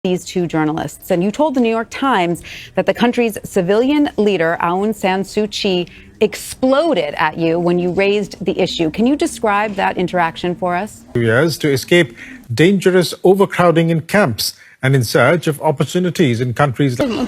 These two journalists, and you told the New York Times that the country's civilian leader, Aung San Suu Kyi, exploded at you when you raised the issue. Can you describe that interaction for us? Years to escape dangerous overcrowding in camps and in search of opportunities in countries like vous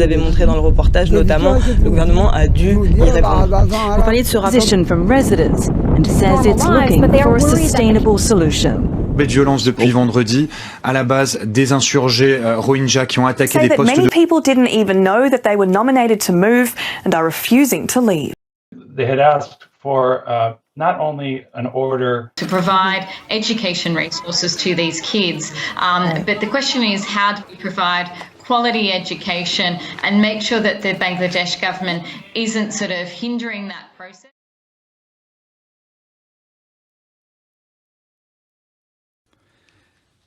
avez montré dans le reportage, notamment, le gouvernement a dû y répondre. Vous parliez de ce rapport from residents and says it's looking for a sustainable solution. De violence depuis vendredi, à la base des insurgés Rohingyas qui ont attaqué des postes de... Many people didn't even know that they were nominated to move and are refusing to leave. They had asked for not only an order to provide education resources to these kids, but the question is, how do we provide quality education and make sure that the Bangladesh government isn't sort of hindering that process?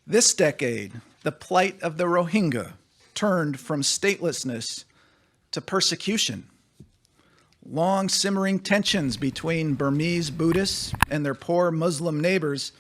This decade, the plight of the Rohingya turned from statelessness to persecution. Long simmering tensions between Burmese Buddhists and their poor Muslim neighbors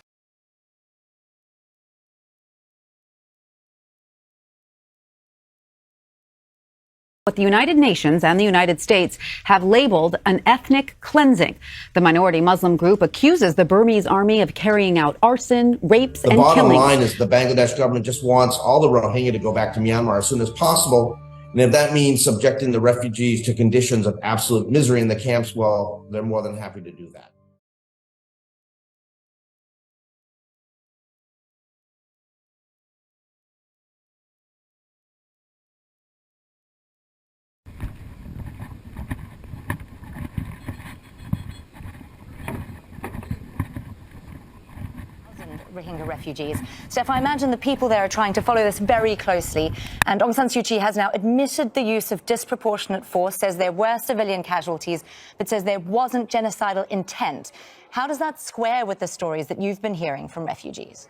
What the United Nations and the United States have labeled an ethnic cleansing. The minority Muslim group accuses the Burmese army of carrying out arson, rapes, and killings. The bottom line is the Bangladesh government just wants all the Rohingya to go back to Myanmar as soon as possible. And if that means subjecting the refugees to conditions of absolute misery in the camps, well, they're more than happy to do that. Rohingya refugees. Steph, I imagine the people there are trying to follow this very closely. And Aung San Suu Kyi has now admitted the use of disproportionate force, says there were civilian casualties, but says there wasn't genocidal intent. How does that square with the stories that you've been hearing from refugees?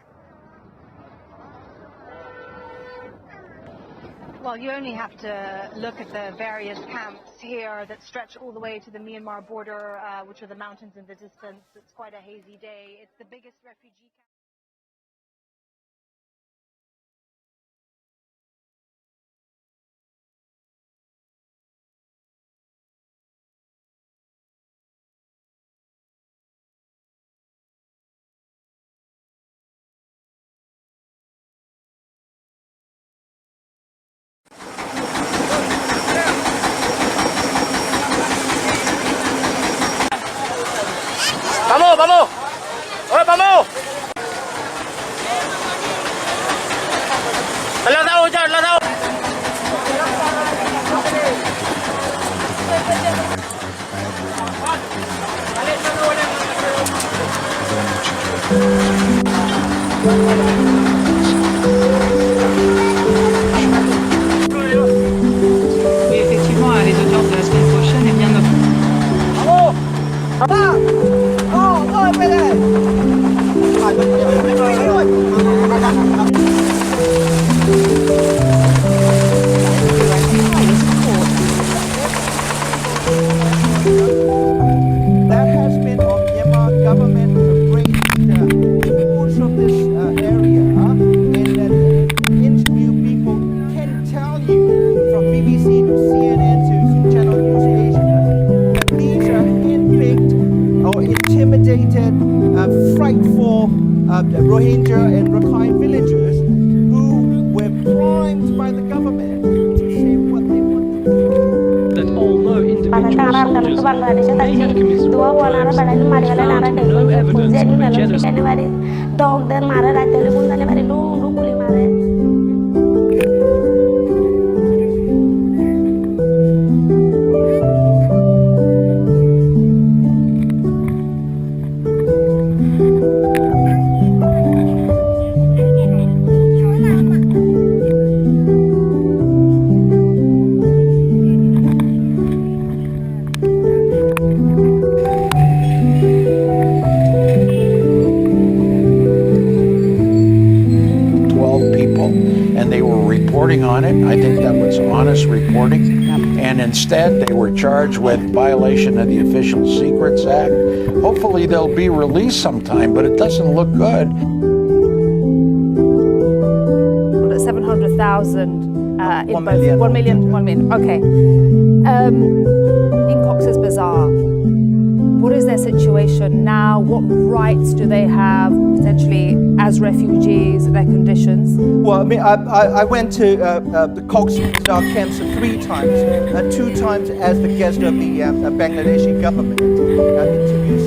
Well, you only have to look at the various camps here that stretch all the way to the Myanmar border, which are the mountains in the distance. It's quite a hazy day. It's the biggest refugee camp. ¡Vamos, vamos! ¡Oye, vamos! ¡Enlazado ya, enlazado! Oui, effectivement, les audiences de la semaine prochaine, eh bien, notre... that has been on Myanmar government to bring the force of this area, and that interview people can tell you from BBC to CNN to Channel News Asia that these are hand-picked or intimidated, frightful Rohingya and Rakhine villagers who were primed by the government to say what they want to do. That although individual soldiers may have committed war crimes, found no evidence And they were reporting on it. I think that was honest reporting. And instead, they were charged with violation of the Official Secrets Act. Hopefully, they'll be released sometime, but it doesn't look good. 700,000 in 1 million. 1 million. 1 million. Okay. In Cox's Bazar, what is their situation now? What rights do they have potentially as refugees? Their conditions? Well, I mean, I went to the Cox's Bazar camps 3 times, 2 times as the guest of the Bangladeshi government. Interviews.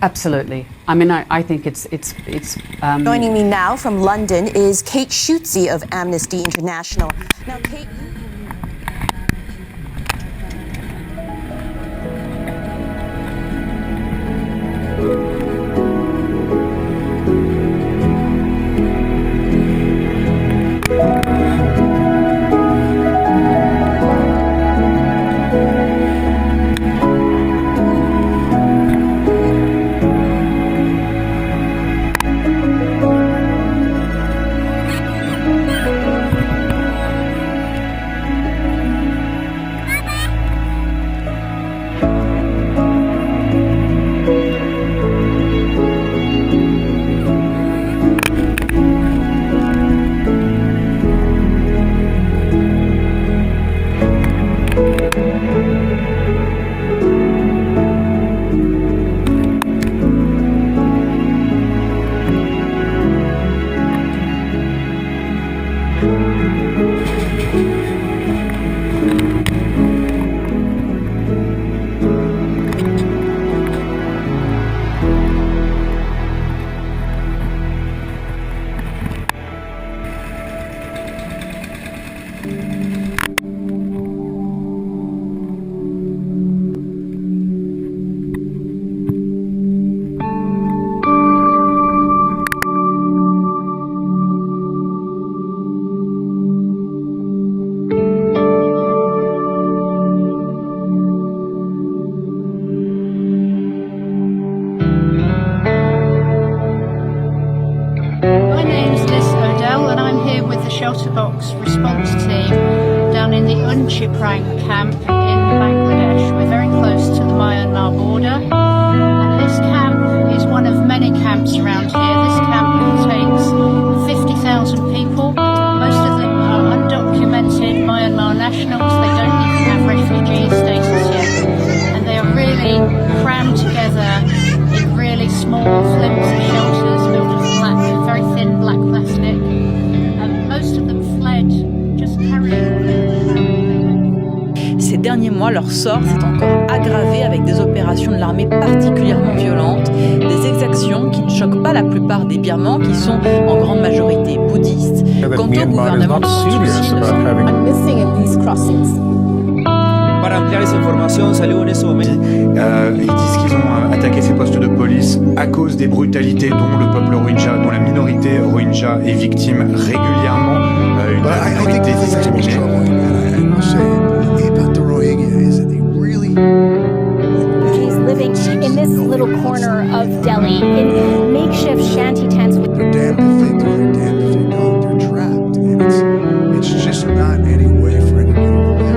Absolutely. I mean, I think it's. Joining me now from London is Kate Schutze of Amnesty International. Now, Kate. the Shelter Box response team down in the Unchiprang camp in Bangladesh. We're very close to the Myanmar border, and this camp is one of many camps around here. This camp contains 50,000 people. Most of them are undocumented Myanmar nationals. They don't even have refugee status yet, and they are really crammed together in really small, flimsy shelters built of very thin black plastic. Most of them fled, just carrying. Ces derniers mois, leur sort s'est encore aggravé avec des opérations de l'armée particulièrement violentes, des exactions qui ne choquent pas la plupart des Birmans qui sont en grande majorité bouddhistes. Quant au gouvernement de Sanssouci, Para ampliar esa información salió en ese momento. Ils disent qu'ils ont attaqué ces postes de police à cause des brutalités dont le peuple Rohingya, dont la minorité Rohingya est victime régulièrement, une minorité discriminée. Living in this little corner of Delhi in makeshift shanty tents. They're damned if they do, they're damned if they don't. They're trapped, and it's just not any way for anybody to live.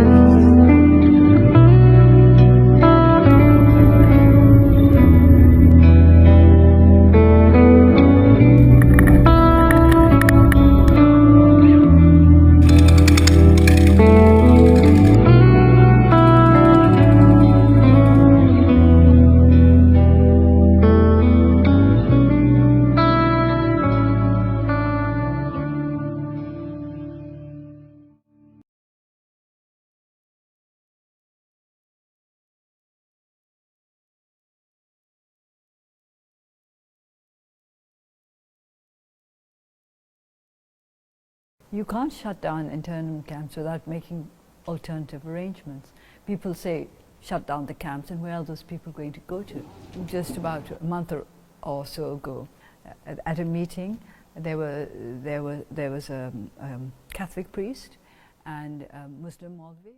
You can't shut down internment camps without making alternative arrangements. People say, shut down the camps, and where are those people going to go to? Just about a month or so ago, at a meeting, there was a Catholic priest and Muslim Maulvi.